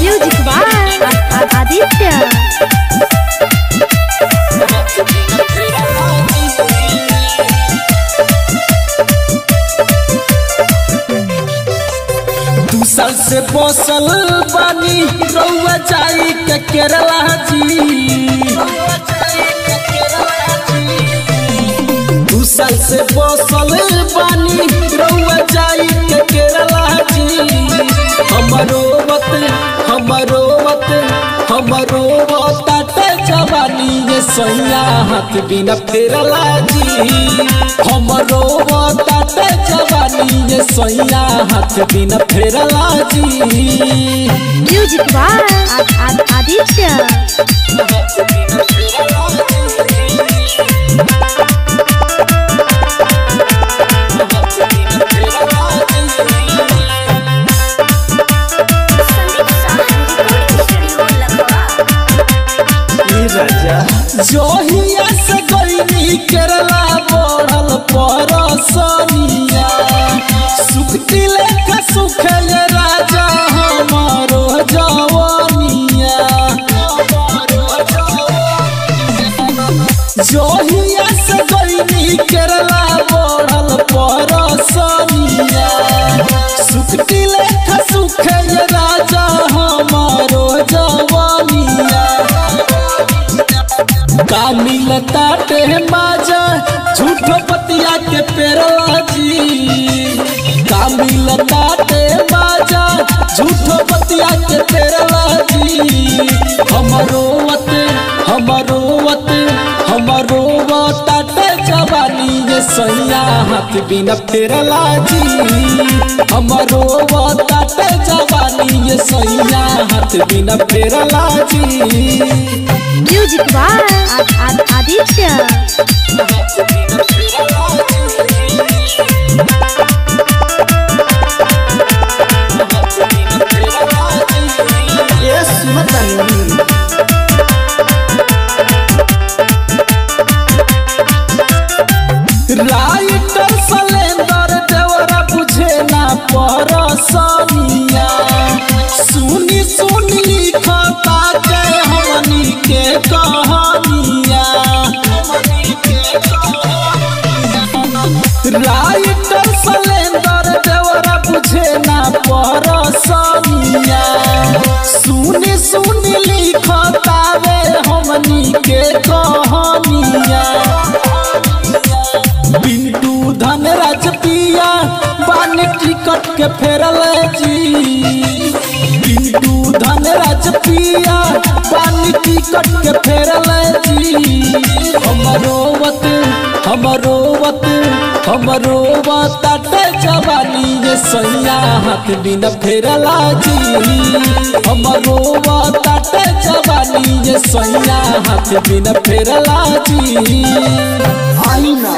Music by Aditya. दू साल से बसल बानी रउआ जाई के केरला जी। 2 साल से बसल बानी रउआ जाई के केरला जी। हमरो ताटे जवानी ये सैया हाथ बिना फेरला जी। हमरो ताटे जवानी ये सैया हाथ बिना फेरला जी। Music by Aditya. जोहिया से गईनी केरला बढ़ल परसनिया। सुखती लेखा सुखल राजा हमारो जवानिया। जोहिया से गईनी केरला बढ़ल परसनिया। सुखती लेखा सुखल राजा हमारो जवानिया। का मिलता टे माजा झूठो पतिया के पेरला जी। का मिलता टे माजा झूठो पतिया के पेरला जी। हमरो ताटे जवानी ये सैया हाथ बिना फेरला जी। हमरो ताटे जवानी ये सैया हाथ बिना फेरला जी। Music by Aditya. राइटर सलेंदर देवरा बुझे ना परसनिया। सुनी लिखता के हमनी के कहानिया। राइटर सलेंदर देवरा बुझे ना परसनिया। सुनी लिखता वे हमनी के कहानिया। पिंटू धनराज पिया बानी टिकट के फेरल जी। पिंटू धनराज पिया बानी टिकट के फेरल जी। हमरो ताटे जवानी ये सैया हाथ बिना फेरला जी। हमरो ताटे जवानी ये सैया हाथ बिना फेरला जी। आई ना।